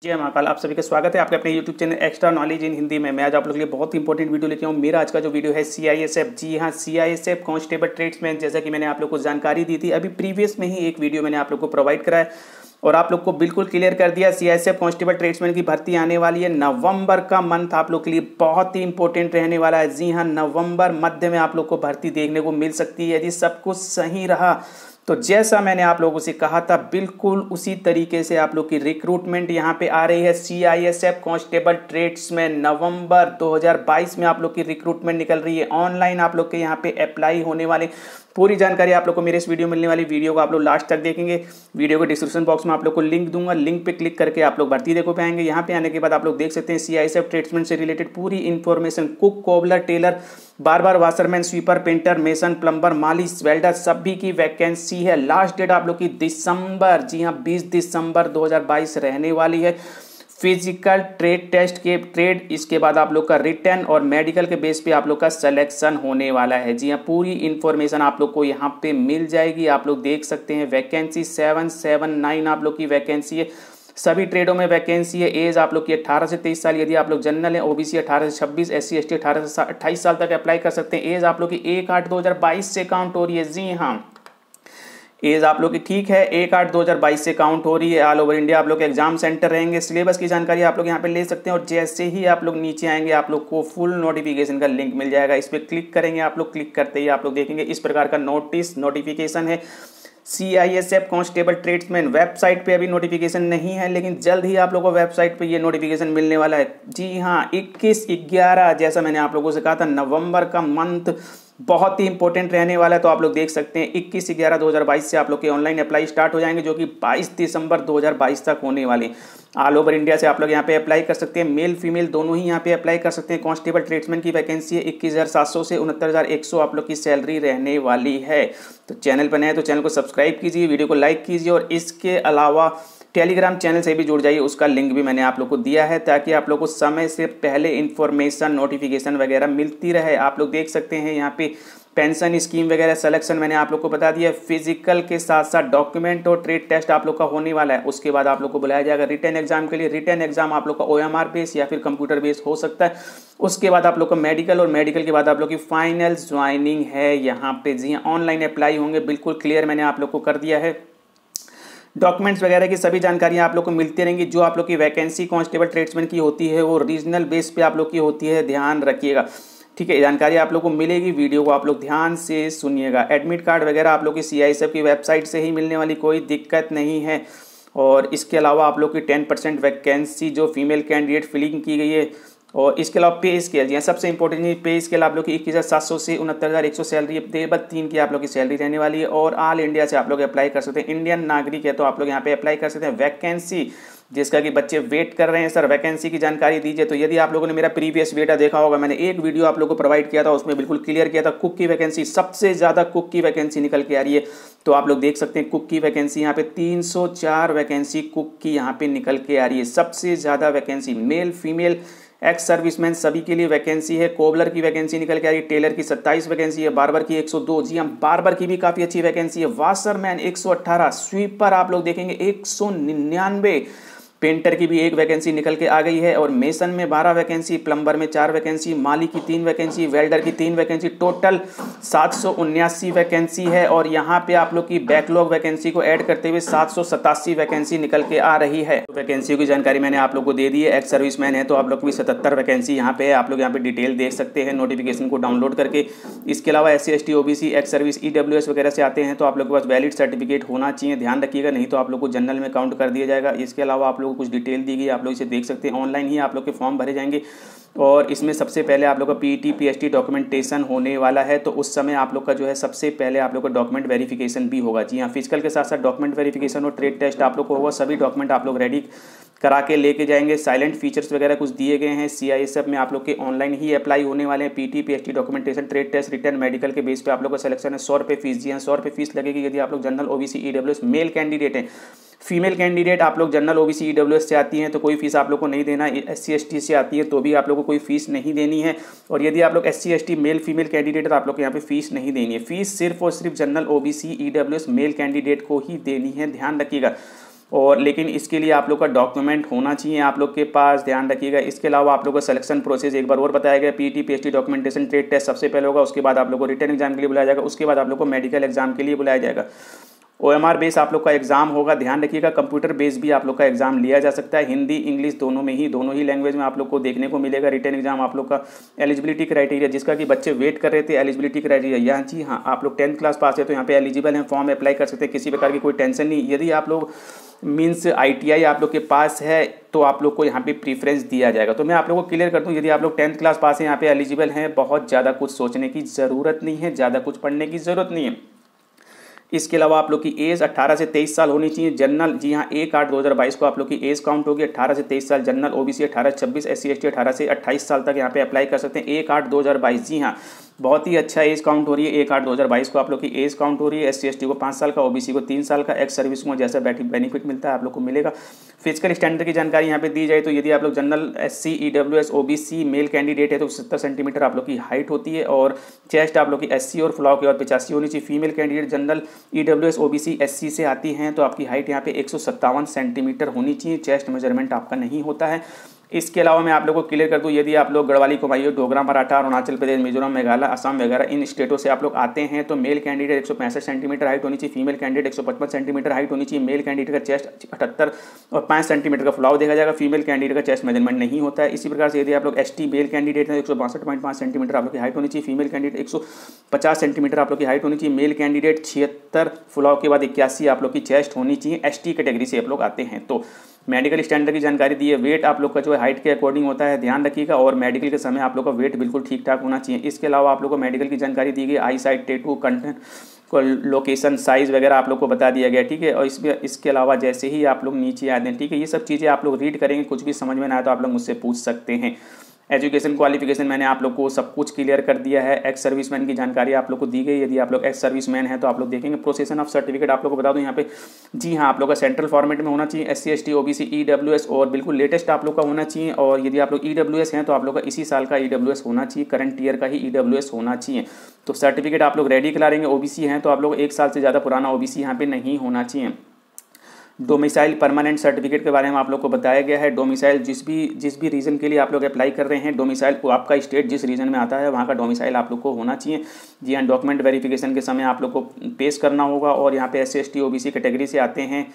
जय महाकाल। आप सभी का स्वागत है आपके अपने YouTube channel extra knowledge in Hindi में। मैं आज आप लोगों के लिए बहुत इंपॉर्टेंट वीडियो लेके आऊँ। मेरा आज का जो वीडियो है CISF, जी हाँ CISF कांस्टेबल ट्रेड्समैन, जैसा कि मैंने आप लोग को जानकारी दी थी अभी प्रीवियस में ही एक वीडियो मैंने आप लोग को प्रोवाइड कराया और आप लोग को बिल्कुल क्लियर कर दिया। CISF कांस्टेबल ट्रेड्समैन की भर्ती आने वाली है। नवंबर का मंथ आप लोग के लिए बहुत ही इंपॉर्टेंट रहने वाला है। जी हाँ, नवंबर मध्य में आप लोग को भर्ती देखने को मिल सकती है यदि सब कुछ सही रहा तो। जैसा मैंने आप लोगों से कहा था बिल्कुल उसी तरीके से आप लोग की रिक्रूटमेंट यहाँ पे आ रही है। CISF कांस्टेबल ट्रेड्समैन नवंबर 2022 में आप लोग की रिक्रूटमेंट निकल रही है। ऑनलाइन आप लोग के यहाँ पे अप्लाई होने वाले पूरी जानकारी आप लोग को मेरे इस वीडियो मिलने वाली। वीडियो को आप लोग लास्ट तक देखेंगे। वीडियो के डिस्क्रिप्शन बॉक्स में आप लोग को लिंक दूंगा, लिंक पे क्लिक करके आप लोग भर्ती देखो पाएंगे। यहाँ पे आने के बाद आप लोग देख सकते हैं CISF ट्रेड्समैन से रिलेटेड पूरी इन्फॉर्मेशन, कुक, कोबलर, टेलर, बार washerman, sweeper, painter, mason, plumber, माली, वेल्डर सभी की वैकेंसी है। लास्ट डेट आप लोग की दिसंबर, जी हाँ 20 दिसंबर 2022 रहने वाली है। फिजिकल ट्रेड टेस्ट के ट्रेड, इसके बाद आप लोग का रिटर्न और मेडिकल के बेस पे आप लोग का सिलेक्शन होने वाला है। जी हाँ, पूरी इन्फॉर्मेशन आप लोग को यहाँ पे मिल जाएगी। आप लोग देख सकते हैं वैकेंसी 779 आप लोग की वैकेंसी है। सभी ट्रेडों में वैकेंसी है। एज आप लोग की 18 से 23 साल, यदि आप लोग जनरल हैं। OBC 18 से 26, SC ST 18 से 28 साल तक अप्लाई कर सकते हैं। एज आप लोग की 1/8/2022 से काउंट हो रही है। जी हाँ, एज आप लोग की ठीक है 1/8/2022 से काउंट हो रही है। ऑल ओवर इंडिया आप लोग के एग्जाम सेंटर रहेंगे। सिलेबस की जानकारी आप लोग यहाँ पे ले सकते हैं और जैसे ही आप लोग नीचे आएंगे आप लोग को फुल नोटिफिकेशन का लिंक मिल जाएगा। इस पर क्लिक करेंगे आप लोग, क्लिक करते ही आप लोग देखेंगे इस प्रकार का नोटिफिकेशन है। CISF कांस्टेबल ट्रेड्समैन वेबसाइट पे अभी नोटिफिकेशन नहीं है, लेकिन जल्द ही आप लोगों को वेबसाइट पे ये नोटिफिकेशन मिलने वाला है। जी हाँ, 21/11 जैसा मैंने आप लोगों से कहा था, नवंबर का मंथ बहुत ही इंपॉर्टेंट रहने वाला है। तो आप लोग देख सकते हैं 21/11/2022 से आप लोग के ऑनलाइन अप्लाई स्टार्ट हो जाएंगे, जो कि 22 दिसंबर 2022 तक होने वाले। ऑल ओवर इंडिया से आप लोग यहाँ पे अप्लाई कर सकते हैं। मेल फीमेल दोनों ही यहाँ पे अप्लाई कर सकते हैं। कांस्टेबल ट्रेड्समैन की वैकेंसी है। 21,700 से 69,100 आप लोग की सैलरी रहने वाली है। तो चैनल पर नए तो चैनल को सब्सक्राइब कीजिए, वीडियो को लाइक कीजिए और इसके अलावा टेलीग्राम चैनल से भी जुड़ जाइए। उसका लिंक भी मैंने आप लोग को दिया है ताकि आप लोग को समय से पहले इन्फॉर्मेशन, नोटिफिकेशन वगैरह मिलती रहे। आप लोग देख सकते हैं यहाँ पे पेंशन स्कीम वगैरह सिलेक्शन मैंने आप लोग को बता दिया। फिजिकल के साथ साथ डॉक्यूमेंट और ट्रेड टेस्ट आप लोग का होने वाला है। उसके बाद आप लोग को बुलाया जाएगा रिटर्न एग्जाम के लिए। रिटर्न एग्जाम आप लोग का OMR बेस या फिर कंप्यूटर बेस हो सकता है। उसके बाद आप लोग का मेडिकल और मेडिकल के बाद आप लोग की फाइनल ज्वाइनिंग है यहाँ पे। जी हाँ, ऑनलाइन अप्लाई होंगे, बिल्कुल क्लियर मैंने आप लोग को कर दिया है। डॉक्यूमेंट्स वगैरह की सभी जानकारियां आप लोग को मिलती रहेंगी। जो आप लोग की वैकेंसी कांस्टेबल ट्रेड्समैन की होती है वो रीजनल बेस पे आप लोग की होती है, ध्यान रखिएगा। ठीक है, जानकारी आप लोग को मिलेगी। वीडियो को आप लोग ध्यान से सुनिएगा। एडमिट कार्ड वगैरह आप लोग की CISF की वेबसाइट से ही मिलने वाली, कोई दिक्कत नहीं है। और इसके अलावा आप लोग की 10% वैकेंसी जो फीमेल कैंडिडेट फिलिंग की गई है। और इसके अलावा पे स्केल, जी सबसे इंपॉर्टेंट है पे स्केल आप लोग की 21,700 से 69,100 सैलरी, 3 की आप लोग की सैलरी रहने वाली है। और ऑल इंडिया से आप लोग अप्लाई कर सकते हैं। इंडियन नागरिक है तो आप लोग यहाँ पे अप्लाई कर सकते हैं। वैकेंसी जिसका कि बच्चे वेट कर रहे हैं, सर वैकेंसी की जानकारी दीजिए। तो यदि आप लोगों ने मेरा प्रीवियस वीडियो देखा होगा, मैंने एक वीडियो आप लोगों को प्रोवाइड किया था, उसमें बिल्कुल क्लियर किया था कुक की वैकेंसी, सबसे ज़्यादा कुक की वैकेंसी निकल के आ रही है। तो आप लोग देख सकते हैं कुक की वैकेंसी यहाँ पे 304 वैकेंसी कुक की यहाँ पे निकल के आ रही है। सबसे ज़्यादा vacancy male female ex serviceman सभी के लिए वैकेंसी है। कोबलर की वैकेंसी निकल के आ रही है। टेलर की 27 वैकेंसी है। बार्बर की 102, जी हाँ बार्बर की भी काफ़ी अच्छी वैकेंसी है। वाशरमैन 118, स्वीपर आप लोग देखेंगे 199, पेंटर की भी एक वैकेंसी निकल के आ गई है। और मेसन में 12 वैकेंसी, प्लम्बर में 4 वैकेंसी, माली की 3 वैकेंसी, वेल्डर की 3 वैकेंसी, टोटल 779 वैकेंसी है। और यहाँ पे आप लोग की बैकलॉग वैकेंसी को ऐड करते हुए 787 वैकेंसी निकल के आ रही है। वैकेंसी की जानकारी मैंने आप लोग को दे दी है। एक्स सर्विसमैन है तो आप लोग की 77 वैकेंसी यहाँ पे है। आप लोग यहाँ पे डिटेल देख सकते हैं नोटिफिकेशन को डाउनलोड करके। इसके अलावा SC ST OBC ex service EWS वगैरह से आते हैं तो आप लोग के पास वैलिड सर्टिफिकेट होना चाहिए, ध्यान रखिएगा, नहीं तो आप लोग को जनरल में काउंट कर दिया जाएगा। इसके अलावा आप लोग कुछ डिटेल दी गई, आप लोग इसे देख सकते हैं। ऑनलाइन ही आप लोग के फॉर्म भरे जाएंगे और इसमें सबसे पहले आप लोग का PET PST डॉक्यूमेंटेशन होने वाला है। तो उस समय आप लोग का जो है सबसे पहले आप लोग का डॉक्यूमेंट वेरिफिकेशन भी होगा। जी हाँ, फिजिकल के साथ साथ डॉक्यूमेंट वेरिफिकेशन और ट्रेड टेस्ट आप लोग को होगा। सभी डॉक्यूमेंट आप लोग रेडी करा के लेके जाएंगे। साइलेंट फीचर्स वगैरह कुछ दिए गए हैं। CISF में आप लोग के ऑनलाइन ही अप्लाई होने वाले हैं। PET PST documentation, trade test, return, medical के बेस पे आप लोग का सिलेक्शन है। 100 रुपये फीस, जी हाँ 100 रुपये फीस लगेगी यदि आप लोग general OBC EWS male candidate हैं। फीमेल कैंडिडेट आप लोग जनरल OBC EWS से आती हैं तो कोई फीस आप लोग को नहीं देना। SC ST से आती है तो भी आप लोग को कोई फीस नहीं देनी है। और यदि आप लोग SC ST male female candidate है तो आप लोग को यहाँ पे फीस नहीं देनी है। फीस सिर्फ और सिर्फ general OBC EWS male candidate को ही देनी है, ध्यान रखिएगा। और लेकिन इसके लिए आप लोग का डॉक्यूमेंट होना चाहिए आप लोग के पास, ध्यान रखिएगा। इसके अलावा आप लोग का सिलेक्शन प्रोसेस एक बार और बताया गया, PT PhD documentation trade test सबसे पहले होगा, उसके बाद आप लोग को रिटन एग्जाम के लिए बुलाया जाएगा, उसके बाद आप लोग को मेडिकल एग्जाम के लिए बुलाया जाएगा। OMR बेस आप लोग का एग्जाम होगा, ध्यान रखिएगा। कंप्यूटर बेस भी आप लोग का एग्जाम लिया जा सकता है, हिंदी इंग्लिश दोनों ही लैंग्वेज में आप लोग को देखने को मिलेगा। रिटन एग्जाम आप लोग का एलिजिबिलिटी क्राइटेरिया जिसका कि बच्चे वेट कर रहे थे, एलिजिबिलिटी क्राइटेरिया यहाँ जी हाँ, आप लोग 10th क्लास पास है तो यहाँ पे एलिजिबल हैं, फॉर्म अप्लाई कर सकते हैं, किसी प्रकार की कोई टेंशन नहीं। यदि आप लोग मीन्स ITI आप लोग के पास है तो आप लोग को यहाँ पे प्रीफरेंस दिया जाएगा। तो मैं आप लोगों को क्लियर कर दूँ, यदि आप लोग 10th क्लास पास है, यहाँ पे एलिजिबल हैं, बहुत ज़्यादा कुछ सोचने की ज़रूरत नहीं है, ज़्यादा कुछ पढ़ने की ज़रूरत नहीं है। इसके अलावा आप लोग की एज 18 से 23 साल होनी चाहिए। जनरल जी हाँ 1/8/2022 को आप लोग की एज काउंट होगी, 18 से 23 साल जनरल, OBC 18 से 26, SC ST 18 से 28 साल तक यहाँ पे अप्लाई कर सकते हैं। 1/8/2022 जी हाँ, बहुत ही अच्छा एज काउंट हो रही है। 1/8/2022 को आप लोग की एज काउंट हो रही है। SC ST को 5 साल का, OBC को 3 साल का, एक्स सर्विस को जैसा बेनिफिट मिलता है आप लोग को मिलेगा। फिजिकल स्टैंडर्ड की जानकारी यहाँ पे दी जाए तो यदि आप लोग general SC EWS OBC male candidate है तो 70 सेंटीमीटर आप लोग की हाइट होती है और चेस्ट आप लोग की 80 और फ्लॉ की और 85 होनी चाहिए। Female candidate general EWS OBC SC से आती हैं तो आपकी हाइट यहाँ पे 157 सेंटीमीटर होनी चाहिए, चेस्ट मेजरमेंट आपका नहीं होता है। इसके अलावा मैं आप लोगों को क्लियर कर दूं, यदि आप लोग गढ़वाली, कुमाऊं, डोगरा, मराठा, अरुणाचल प्रदेश, मिजोरम, मेघालय, असम वगैरह इन स्टेटों से आप लोग आते हैं तो मेल कैंडिडेट 165 सेंटीमीटर हाइट होनी चाहिए, फीमेल कैंडिडेट 155 सेंटीमीटर हाइट होनी चाहिए। मेल कैंडिडेट का चेस्ट 78 और 5 सेंटीमीटर का फ्लाव देखा जाएगा, फीमेल कैंडिडेट का चेस्ट मेजरमेंट नहीं होता है। इसी प्रकार से यदि आप लोग ST मेल कैंडिडेट हैं 162.5 सेंटीमीटर आप लोग की हाइट होनी चाहिए, फीमेल कैंडिडेट 150 सेंटीमीटर आप लोग की हाइट होनी चाहिए, मेल कैंडिडेट 76 फ्लाव के बाद 81 आप लोग की चेस्ट होनी चाहिए। ST कैटेगरी से आप लोग आते हैं। तो मेडिकल स्टैंडर्ड की जानकारी दी है, वेट आप लोग का जो है हाइट के अकॉर्डिंग होता है, ध्यान रखिएगा। और मेडिकल के समय आप लोग का वेट बिल्कुल ठीक ठाक होना चाहिए। इसके अलावा आप लोग को मेडिकल की जानकारी दी गई, eyesight, tattoo, content, location, size वगैरह आप लोग को बता दिया गया, ठीक है। और इसके अलावा जैसे ही आप लोग नीचे आते हैं, ठीक है, ये सब चीज़ें आप लोग रीड करेंगे, कुछ भी समझ में ना आए तो आप लोग मुझसे पूछ सकते हैं। एजुकेशन क्वालिफिकेशन मैंने आप लोग को सब कुछ क्लियर कर दिया है। एक्स सर्विसमैन की जानकारी आप लोग को दी गई, यदि आप लोग एक्स सर्विसमैन है तो आप लोग देखेंगे। प्रोसेसन ऑफ सर्टिफिकेट आप लोग को बता दूं यहाँ पे, जी हाँ, आप लोग का सेंट्रल फॉर्मेट में होना चाहिए, SC ST OBC EWS और बिल्कुल लेटेस्ट आप लोग का होना चाहिए। और यदि आप लोग EWS हैं तो आप लोग का इसी साल का EWS होना चाहिए, करंट ईयर का ही EWS होना चाहिए। तो सर्टिफिकेट आप लोग रेडी करा लेंगे। OBC हैं तो आप लोग 1 साल से ज़्यादा पुराना OBC यहाँ पे नहीं होना चाहिए। डोमिसाइल परमानेंट सर्टिफिकेट के बारे में आप लोग को बताया गया है। डोमिसाइल जिस भी रीजन के लिए आप लोग अप्लाई कर रहे हैं, डोमिसाइल को आपका स्टेट जिस रीजन में आता है वहाँ का डोमिसाइल आप लोग को होना चाहिए। जी हाँ, डॉक्यूमेंट वेरिफिकेशन के समय आप लोग को पेश करना होगा। और यहाँ पे SC ST OBC कैटेगरी से आते हैं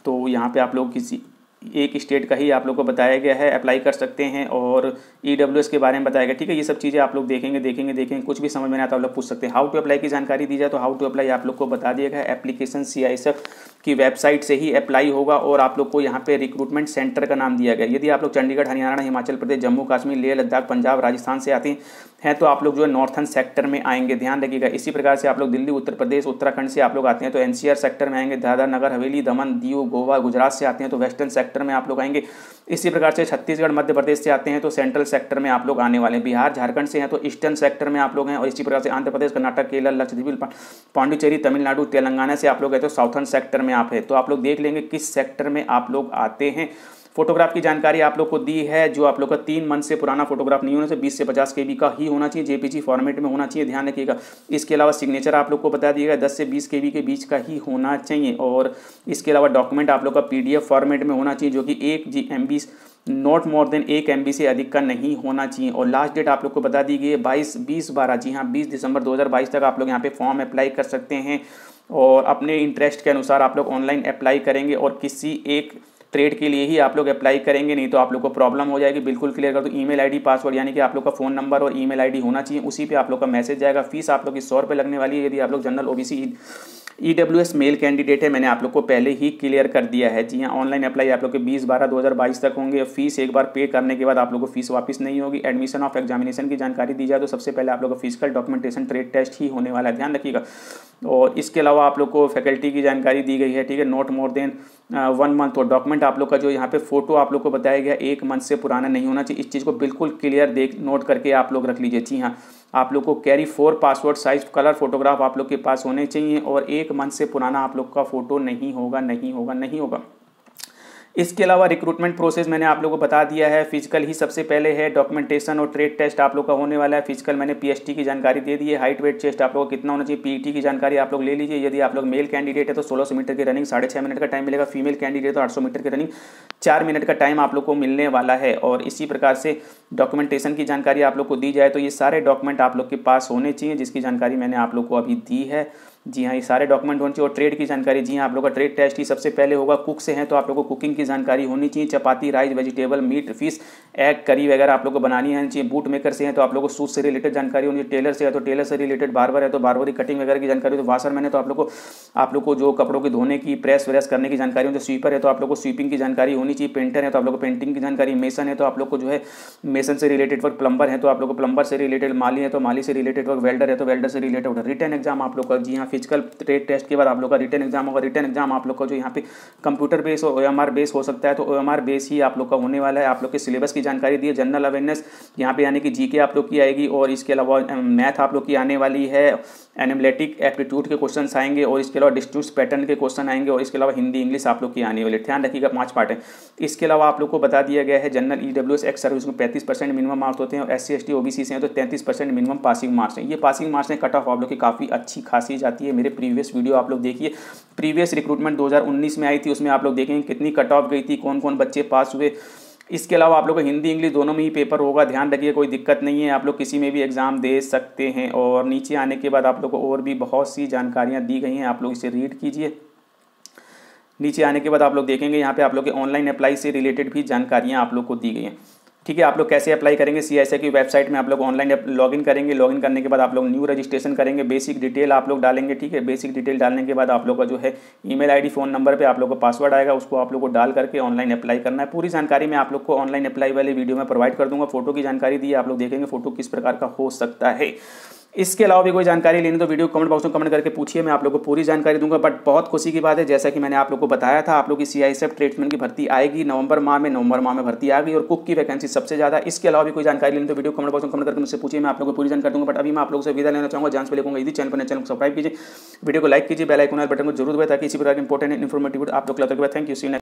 तो यहाँ पे आप लोग किसी एक स्टेट का ही आप लोग को बताया गया है, अप्लाई कर सकते हैं। और EWS के बारे में बताया गया, ठीक है। ये सब चीज़ें आप लोग देखेंगे, कुछ भी समझ में नहीं आता आप लोग पूछ सकते हैं। हाउ टू अप्लाई की जानकारी दी जाए तो हाउ टू अप्लाई आप लोग को बता दिया गया है। एप्लीकेशन CISF की वेबसाइट से ही अप्लाई होगा और आप लोग को यहाँ पे रिक्रूटमेंट सेंटर का नाम दिया गया। यदि आप लोग चंडीगढ़, हरियाणा, हिमाचल प्रदेश, जम्मू कश्मीर, लेह लद्दाख, पंजाब, राजस्थान से आते हैं तो आप लोग जो है नॉर्थन सेक्टर में आएंगे, ध्यान रखिएगा। इसी प्रकार से आप लोग दिल्ली, उत्तर प्रदेश, उत्तराखंड से आप लोग आते हैं तो NCR सेक्टर में आएंगे। दादरा नगर हवेली, दमन, दीव, गोवा, गुजरात से आते हैं तो वेस्टर्न सेक्टर में आप लोग आएंगे। इसी प्रकार से छत्तीसगढ़, मध्य प्रदेश से आते हैं तो सेंट्रल सेक्टर में आप लोग आने वाले हैं। बिहार, झारखंड से हैं तो ईस्टर्न सेक्टर में आप लोग हैं। और इसी प्रकार से आंध्र प्रदेश, कर्नाटक, केरल, लक्षद्वीप, पांडिचेरी, तमिलनाडु, तेलंगाना से आप लोग हैं तो साउथर्न सेक्टर में आप हैं। तो आप लोग देख लेंगे किस सेक्टर में आप लोग आते हैं। फोटोग्राफ की जानकारी आप लोग को दी है, जो आप लोग का 3 मंथ से पुराना फोटोग्राफ नहीं होना चाहिए, 20 से 50 KB का ही होना चाहिए, JPG फॉर्मेट में होना चाहिए, ध्यान रखिएगा। इसके अलावा सिग्नेचर आप लोग को बता दिएगा 10 से 20 KB के बीच का ही होना चाहिए। और इसके अलावा डॉक्यूमेंट आप लोग का PDF फॉर्मेट में होना चाहिए, जो कि 1 MB not more than 1 MB से अधिक का नहीं होना चाहिए। और लास्ट डेट आप लोग को बता दी गई है 20/12, जी हाँ 20 दिसंबर 2022 तक आप लोग यहाँ पे फॉर्म अप्लाई कर सकते हैं। और अपने इंटरेस्ट के अनुसार आप लोग ऑनलाइन अप्लाई करेंगे और किसी एक ट्रेड के लिए ही आप लोग अप्लाई करेंगे, नहीं तो आप लोग को प्रॉब्लम हो जाएगी। बिल्कुल क्लियर कर दो, ईमेल ID, पासवर्ड यानी कि आप लोग का फ़ोन नंबर और ईमेल ID होना चाहिए, उसी पे आप लोग का मैसेज जाएगा। फीस आप लोग की 100 रुपये लगने वाली है। यदि आप लोग general OBC EWS male candidate है, मैंने आप लोग को पहले ही क्लियर कर दिया है। जी हाँ, ऑनलाइन अप्लाई आप लोग के 20/12/2022 तक होंगे। फीस एक बार पे करने के बाद आप लोग को फीस वापस नहीं होगी। एडमिशन ऑफ एग्जामिनेशन की जानकारी दी जाए तो सबसे पहले आप लोग का फिजिकल डॉक्यूमेंटेशन ट्रेड टेस्ट ही होने वाला है, ध्यान रखिएगा। और इसके अलावा आप लोग को फैकल्टी की जानकारी दी गई है, ठीक है, नॉट मोर देन 1 मंथ। और डॉक्यूमेंट आप लोग का जो यहाँ पे फोटो आप लोग को बताया गया 1 मंथ से पुराना नहीं होना चाहिए। इस चीज़ को बिल्कुल क्लियर नोट करके आप लोग रख लीजिए। जी हाँ, आप लोग को carry 4 passport size colour photograph आप लोग के पास होने चाहिए और 1 मंथ से पुराना आप लोग का फोटो नहीं होगा। इसके अलावा रिक्रूटमेंट प्रोसेस मैंने आप लोगों को बता दिया है। फिजिकल ही सबसे पहले है, डॉक्यूमेंटेशन और ट्रेड टेस्ट आप लोग का होने वाला है। फिजिकल मैंने पीएसटी की जानकारी दे दी है। हाइट वेट चेस्ट आप लोग को कितना होना चाहिए, पीटी की जानकारी आप लोग ले लीजिए। यदि आप लोग मेल कैंडिडेट है तो 1600 मीटर की रनिंग 6.5 मिनट का टाइम मिलेगा। फीमेल कैंडिडेट तो 800 मीटर की रनिंग 4 मिनट का टाइम आप लोग को मिलने वाला है। और इसी प्रकार से डॉक्यूमेंटेशन की जानकारी आप लोग को दी जाए तो ये सारे डॉक्यूमेंट आप लोग के पास होने चाहिए, जिसकी जानकारी मैंने आप लोग को अभी दी है। जी हाँ, ये सारे डॉक्यूमेंट होने चाहिए। और ट्रेड की जानकारी, जी हाँ, आप लोग का ट्रेड टेस्ट ही सबसे पहले होगा। कुक से हैं तो आप लोग को कुकिंग की जानकारी होनी चाहिए। Chapati, rice, vegetable, meat, fish, egg, curry वगैरह आप लोग को बनानी आनी चाहिए। बूट मेकर से हैं तो आप लोग को शूज से रिलेटेड जानकारी होनी चाहिए। टेलर से है तो टेलर से रिलेटेड, बार्बर है तो बार्बरी कटिंग वगैरह की जानकारी। तो वाशरमैन है तो आप लोग को जो कपड़ों के धोने की, प्रेस व्रेस करने की जानकारी होती है। स्वीपर है तो आप लोग को स्वीपिंग की जानकारी होनी चाहिए। पेंटर है तो आप लोग को पेंटिंग की जानकारी। मेसन है तो आप लोग को जो है मेसन से रिलेटेड वर्क। प्लम्बर है तो आप लोग को प्लम्बर से रिलेटेड। माली है तो माली से रिलेटेड वर्क। वेल्डर है तो वेल्डर से रिलेटेड वर्क। रिटन एग्जाम आप लोग का, जी हाँ, फिजिकल ट्रेड टेस्ट के बाद आप लोग का रिटन एग्जाम होगा। रिटन एग्जाम आप लोग का जो यहाँ पे कंप्यूटर बेस और OMR बेस हो सकता है, तो OMR बेस ही आप लोग का होने वाला है। आप लोग के सिलेबस की जानकारी दी है। जनरल अवेयरनेस यहाँ पे यानी कि जीके आप लोग की आएगी। और इसके अलावा मैथ आप लोग की आने वाली है। एनालिटिक एप्टीट्यूड के क्वेश्चन आएंगे। और इसके अलावा डिस्टेंस पैटर्न के क्वेश्चन आएंगे। और इसके अलावा हिंदी इंग्लिश आप लोग की आने वाली, ध्यान रखिएगा 5 पार्ट है। इसके अलावा आप लोग को बता दिया गया है जनरल EWS एक्स सर्विस में 35% मिनिमम मार्क्स होते हैं। और SC ST OBC से हैं तो 33% मिनिमम पासिंग मार्क्स हैं। ये पासिंग मार्क्स हैं, कट ऑफ आप लोग की काफ़ी अच्छी खासी जाती है। मेरे प्रीवियस वीडियो आप लोग देखिए, प्रीवियस रिक्रूटमेंट 2019 में आई थी, उसमें आप लोग देखेंगे कितनी कट ऑफ गई थी, कौन कौन बच्चे पास हुए। इसके अलावा आप लोग को हिंदी इंग्लिश दोनों में ही पेपर होगा, ध्यान रखिए, कोई दिक्कत नहीं है। आप लोग किसी में भी एग्जाम दे सकते हैं। और नीचे आने के बाद आप लोग को और भी बहुत सी जानकारियाँ दी गई हैं, आप लोग इसे रीड कीजिए। नीचे आने के बाद आप लोग देखेंगे यहाँ पे आप लोग के ऑनलाइन अप्लाई से रिलेटेड भी जानकारियाँ आप लोग को दी गई हैं। ठीक है, आप लोग कैसे अप्लाई करेंगे, CISA की वेबसाइट में आप लोग ऑनलाइन लॉगिन करेंगे। लॉगिन करने के बाद आप लोग न्यू रजिस्ट्रेशन करेंगे। बेसिक डिटेल आप लोग डालेंगे। ठीक है, बेसिक डिटेल डालने के बाद आप लोग का जो है ईमेल ID, फ़ोन नंबर पे आप लोग को पासवर्ड आएगा, उसको आप लोग को डाल करके ऑनलाइन अप्लाई करना है। पूरी जानकारी मैं आप लोग को ऑनलाइन अप्लाई वाले वीडियो में प्रोवाइड कर दूंगा। फोटो की जानकारी दी है, आप लोग देखेंगे फोटो किस प्रकार का हो सकता है। इसके अलावा भी कोई जानकारी लेनी तो वीडियो कमेंट बॉक्स में कमेंट करके पूछिए, मैं आप लोग को पूरी जानकारी दूंगा। बट बहुत खुशी की बात है, जैसा कि मैंने आप लोग को बताया था, आप लोग की CISF ट्रेड्समैन की भर्ती आएगी नवंबर माह में भर्ती आ गई। और कुक की वैकेंसी सबसे ज़्यादा। इसके अलावा भी कोई जानकारी लेनी तो वीडियो कमेंट बॉक्स में कमेंट करके मुझसे पूछिए, मैं आप लोग को पूरी जानकारी दूंगा। बट अभी मैं आप लोग से विदा लेना चाहूँगा, जान से लेकर यदि चैनल को सब्सक्राइब कीजिए, वीडियो को लाइक कीजिए, बेल आइकन बटन को जरूर दबाएं ताकि इसी प्रकार के इंपॉर्टेंट इन्फॉर्मेटिव आप लोग थैंक यू।